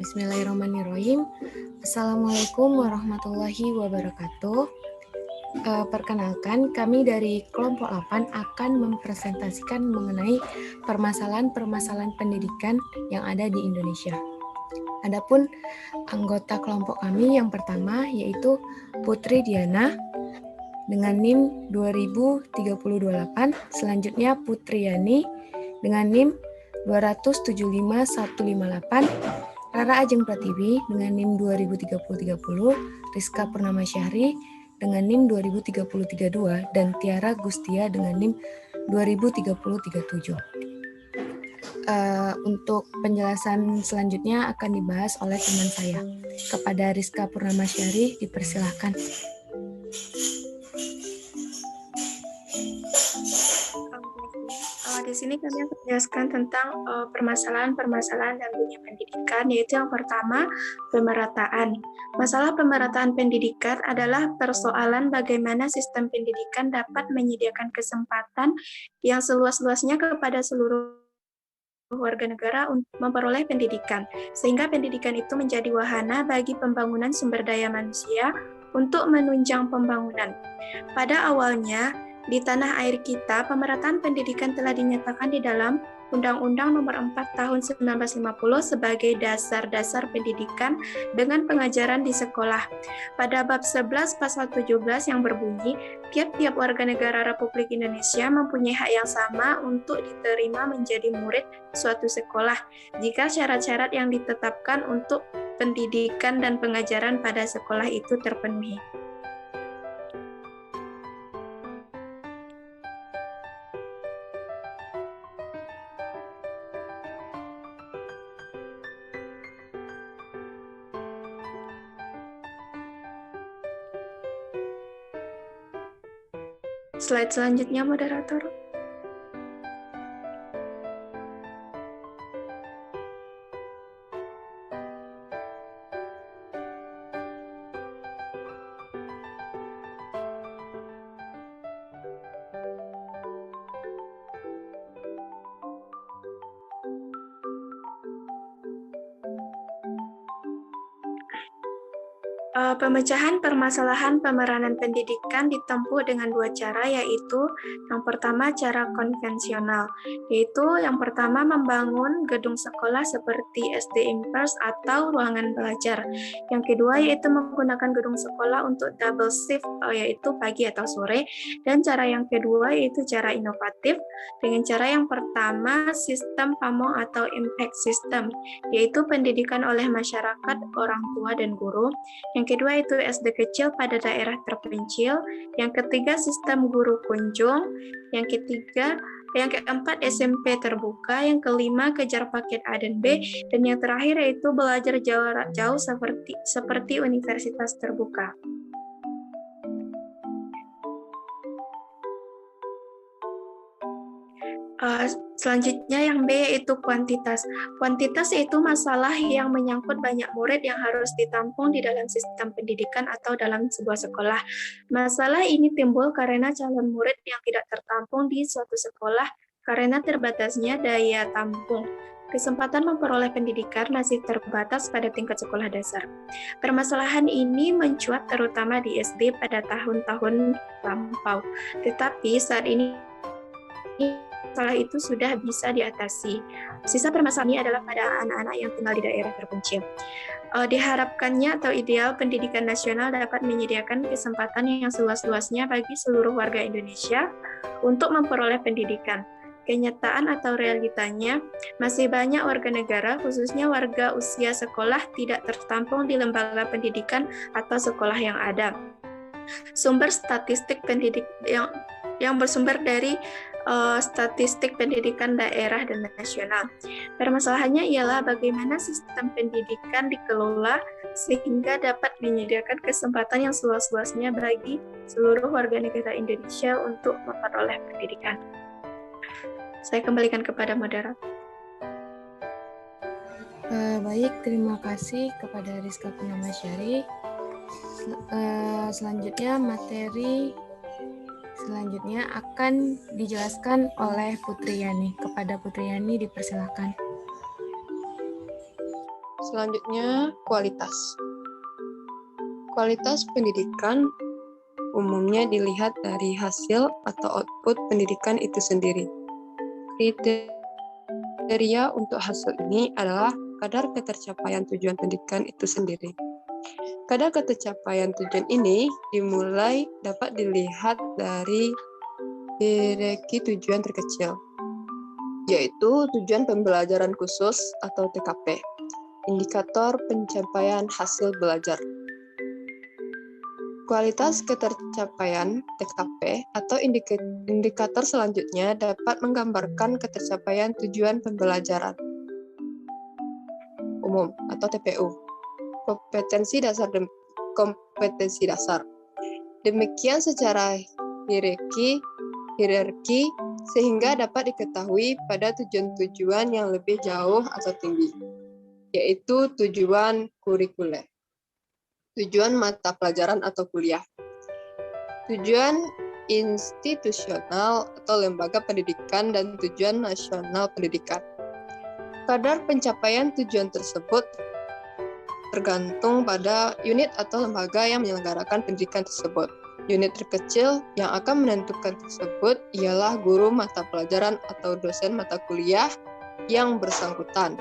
Bismillahirrahmanirrahim. Assalamualaikum warahmatullahi wabarakatuh. Perkenalkan, kami dari kelompok 8 akan mempresentasikan mengenai permasalahan-permasalahan pendidikan yang ada di Indonesia. Adapun anggota kelompok kami yang pertama yaitu Putri Diana dengan NIM 203028, selanjutnya Putri Yani dengan NIM 275158, Rara Ajeng Pratiwi dengan NIM 203030, Rizka Purnama Syahri dengan NIM 203032, dan Tiara Gustia dengan NIM 203037. Untuk penjelasan selanjutnya akan dibahas oleh teman saya. Kepada Rizka Purnama Syahri, dipersilahkan. Di sini kami akan menjelaskan tentang permasalahan-permasalahan dalam dunia pendidikan, yaitu yang pertama, pemerataan. Masalah pemerataan pendidikan adalah persoalan bagaimana sistem pendidikan dapat menyediakan kesempatan yang seluas-luasnya kepada seluruh warga negara untuk memperoleh pendidikan, sehingga pendidikan itu menjadi wahana bagi pembangunan sumber daya manusia untuk menunjang pembangunan. Pada awalnya, di tanah air kita, pemerataan pendidikan telah dinyatakan di dalam Undang-Undang Nomor 4 Tahun 1950 sebagai dasar-dasar pendidikan dengan pengajaran di sekolah. Pada bab 11 pasal 17 yang berbunyi, tiap-tiap warga negara Republik Indonesia mempunyai hak yang sama untuk diterima menjadi murid suatu sekolah jika syarat-syarat yang ditetapkan untuk pendidikan dan pengajaran pada sekolah itu terpenuhi. Slide selanjutnya, moderator. Pemecahan permasalahan pemeranan pendidikan ditempuh dengan dua cara, yaitu yang pertama cara konvensional, yaitu yang pertama membangun gedung sekolah seperti SD Impers atau ruangan belajar. Yang kedua yaitu menggunakan gedung sekolah untuk double shift, yaitu pagi atau sore. Dan cara yang kedua yaitu cara inovatif, dengan cara yang pertama sistem PAMO atau impact system, yaitu pendidikan oleh masyarakat, orang tua, dan guru. Yang kedua itu SD kecil pada daerah terpencil, yang ketiga sistem guru kunjung, yang keempat SMP terbuka, yang kelima kejar paket A dan B, dan yang terakhir yaitu belajar jarak jauh seperti universitas terbuka. Selanjutnya yang B yaitu kuantitas. Kuantitas yaitu masalah yang menyangkut banyak murid yang harus ditampung di dalam sistem pendidikan atau dalam sebuah sekolah. Masalah ini timbul karena calon murid yang tidak tertampung di suatu sekolah karena terbatasnya daya tampung. Kesempatan memperoleh pendidikan masih terbatas pada tingkat sekolah dasar. Permasalahan ini mencuat terutama di SD pada tahun-tahun lampau. Tetapi saat ini masalah itu sudah bisa diatasi. Sisa permasalahannya adalah pada anak-anak yang tinggal di daerah terpencil. Diharapkannya atau ideal pendidikan nasional dapat menyediakan kesempatan yang seluas-luasnya bagi seluruh warga Indonesia untuk memperoleh pendidikan. Kenyataan atau realitanya, masih banyak warga negara, khususnya warga usia sekolah, tidak tertampung di lembaga pendidikan atau sekolah yang ada. Sumber statistik pendidik yang bersumber dari statistik pendidikan daerah dan nasional. Permasalahannya ialah bagaimana sistem pendidikan dikelola sehingga dapat menyediakan kesempatan yang seluas-luasnya bagi seluruh warga negara Indonesia untuk memperoleh pendidikan. Saya kembalikan kepada moderator. Baik, terima kasih kepada Rizka Purnama Syahri. Selanjutnya materi selanjutnya akan dijelaskan oleh Putri Yani. Kepada Putri Yani dipersilakan. Selanjutnya, kualitas. Kualitas pendidikan umumnya dilihat dari hasil atau output pendidikan itu sendiri. Kriteria untuk hasil ini adalah kadar ketercapaian tujuan pendidikan itu sendiri. Kadar ketercapaian tujuan ini dapat dilihat dari hierarki tujuan terkecil, yaitu tujuan pembelajaran khusus atau TKP, indikator pencapaian hasil belajar. Kualitas ketercapaian TKP atau indikator selanjutnya dapat menggambarkan ketercapaian tujuan pembelajaran umum atau TPU. Kompetensi dasar. Demikian secara hierarki sehingga dapat diketahui pada tujuan-tujuan yang lebih jauh atau tinggi, yaitu tujuan kurikuler, tujuan mata pelajaran atau kuliah, tujuan institusional atau lembaga pendidikan, dan tujuan nasional pendidikan. Kadar pencapaian tujuan tersebut tergantung pada unit atau lembaga yang menyelenggarakan pendidikan tersebut. Unit terkecil yang akan menentukan tersebut ialah guru mata pelajaran atau dosen mata kuliah yang bersangkutan.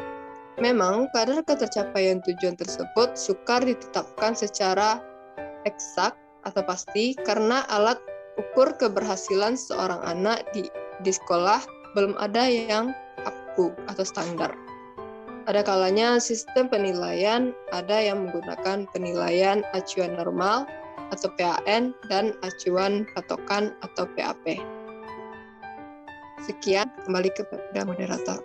Memang, kadar ketercapaian tujuan tersebut sukar ditetapkan secara eksak atau pasti karena alat ukur keberhasilan seorang anak di sekolah belum ada yang kaku atau standar. Ada kalanya sistem penilaian ada yang menggunakan penilaian acuan normal atau PAN dan acuan patokan atau PAP. Sekian, kembali kepada moderator.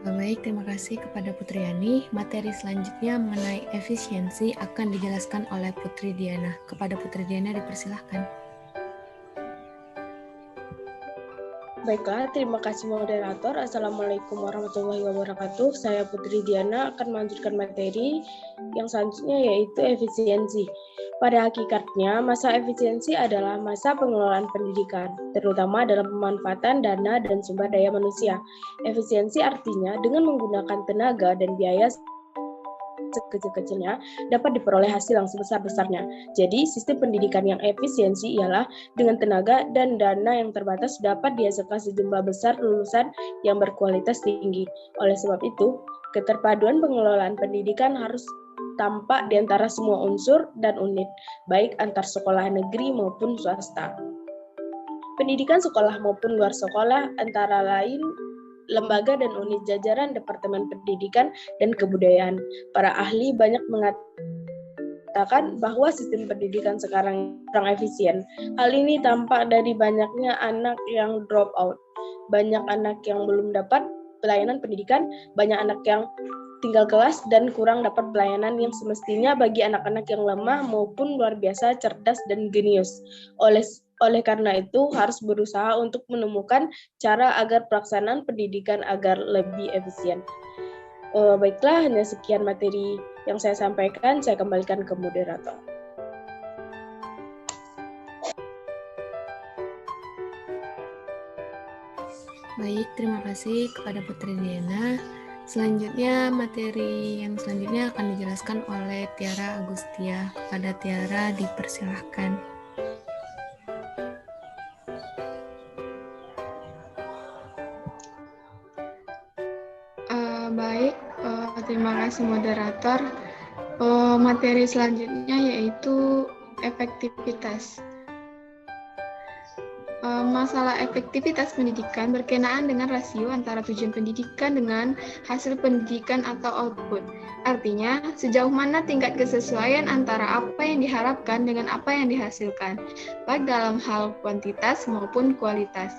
Baik, terima kasih kepada Putri Yani. Materi selanjutnya mengenai efisiensi akan dijelaskan oleh Putri Diana. Kepada Putri Diana dipersilahkan. Baiklah, terima kasih moderator. Assalamualaikum warahmatullahi wabarakatuh. Saya Putri Diana akan melanjutkan materi yang selanjutnya yaitu efisiensi. Pada hakikatnya, masa efisiensi adalah masa pengelolaan pendidikan, terutama dalam pemanfaatan dana dan sumber daya manusia. Efisiensi artinya dengan menggunakan tenaga dan biaya sekecil-kecilnya dapat diperoleh hasil yang sebesar-besarnya. Jadi, sistem pendidikan yang efisiensi ialah dengan tenaga dan dana yang terbatas dapat dihasilkan sejumlah besar lulusan yang berkualitas tinggi. Oleh sebab itu, keterpaduan pengelolaan pendidikan harus tampak di antara semua unsur dan unit, baik antar sekolah negeri maupun swasta. Pendidikan sekolah maupun luar sekolah antara lain lembaga dan unit jajaran Departemen Pendidikan dan Kebudayaan. Para ahli banyak mengatakan bahwa sistem pendidikan sekarang kurang efisien. Hal ini tampak dari banyaknya anak yang drop out, banyak anak yang belum dapat pelayanan pendidikan, banyak anak yang tinggal kelas, dan kurang dapat pelayanan yang semestinya bagi anak-anak yang lemah maupun luar biasa cerdas dan jenius. Oleh karena itu, harus berusaha untuk menemukan cara agar pelaksanaan pendidikan agar lebih efisien. Baiklah, hanya sekian materi yang saya sampaikan. Saya kembalikan ke moderator. Baik, terima kasih kepada Putri Diana. Selanjutnya, materi yang selanjutnya akan dijelaskan oleh Tiara Agustia. Kepada Tiara dipersilahkan. Terima kasih moderator. Materi selanjutnya yaitu efektivitas. Masalah efektivitas pendidikan berkenaan dengan rasio antara tujuan pendidikan dengan hasil pendidikan atau output. Artinya, sejauh mana tingkat kesesuaian antara apa yang diharapkan dengan apa yang dihasilkan, baik dalam hal kuantitas maupun kualitas.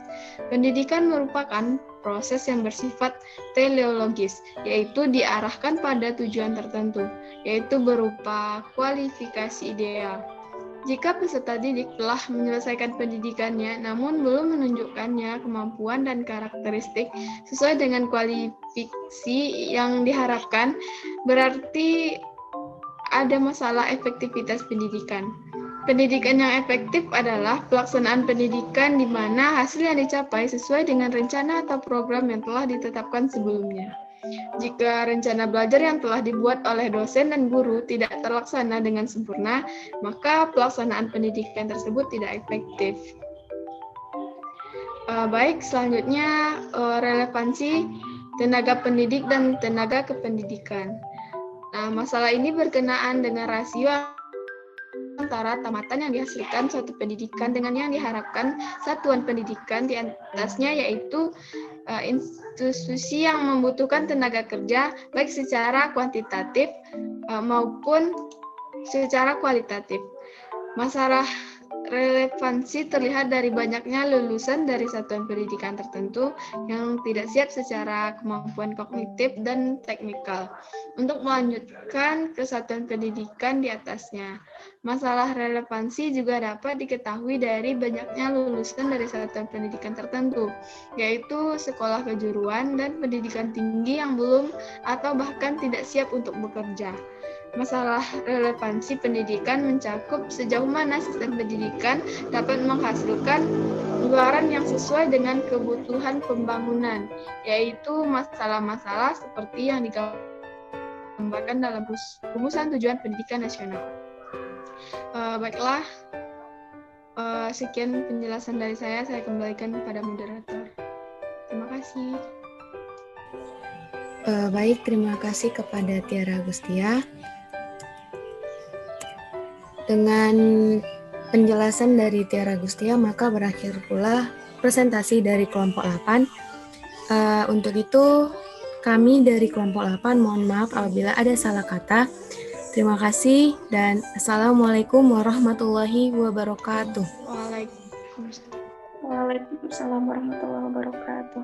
Pendidikan merupakan proses yang bersifat teleologis, yaitu diarahkan pada tujuan tertentu, yaitu berupa kualifikasi ideal. Jika peserta didik telah menyelesaikan pendidikannya namun belum menunjukkannya kemampuan dan karakteristik sesuai dengan kualifikasi yang diharapkan, berarti ada masalah efektivitas pendidikan. Pendidikan yang efektif adalah pelaksanaan pendidikan di mana hasil yang dicapai sesuai dengan rencana atau program yang telah ditetapkan sebelumnya. Jika rencana belajar yang telah dibuat oleh dosen dan guru tidak terlaksana dengan sempurna, maka pelaksanaan pendidikan tersebut tidak efektif. Baik, selanjutnya relevansi tenaga pendidik dan tenaga kependidikan. Nah, masalah ini berkenaan dengan rasio antara tamatan yang dihasilkan suatu pendidikan dengan yang diharapkan satuan pendidikan di atasnya, yaitu institusi yang membutuhkan tenaga kerja baik secara kuantitatif maupun secara kualitatif. Masalah relevansi terlihat dari banyaknya lulusan dari satuan pendidikan tertentu yang tidak siap secara kemampuan kognitif dan teknikal untuk melanjutkan ke satuan pendidikan di atasnya. Masalah relevansi juga dapat diketahui dari banyaknya lulusan dari satuan pendidikan tertentu, yaitu sekolah kejuruan dan pendidikan tinggi yang belum atau bahkan tidak siap untuk bekerja. Masalah relevansi pendidikan mencakup sejauh mana sistem pendidikan dapat menghasilkan pengeluaran yang sesuai dengan kebutuhan pembangunan, yaitu masalah-masalah seperti yang digambarkan dalam rumusan tujuan pendidikan nasional. Baiklah, sekian penjelasan dari saya kembalikan kepada moderator. Terima kasih. Baik, terima kasih kepada Tiara Agustia. Dengan penjelasan dari Tiara Agustia, maka berakhir pula presentasi dari kelompok 8. Untuk itu, kami dari kelompok 8 mohon maaf apabila ada salah kata. Terima kasih dan Assalamualaikum warahmatullahi wabarakatuh. Waalaikumsalam. Waalaikumsalam warahmatullahi wabarakatuh.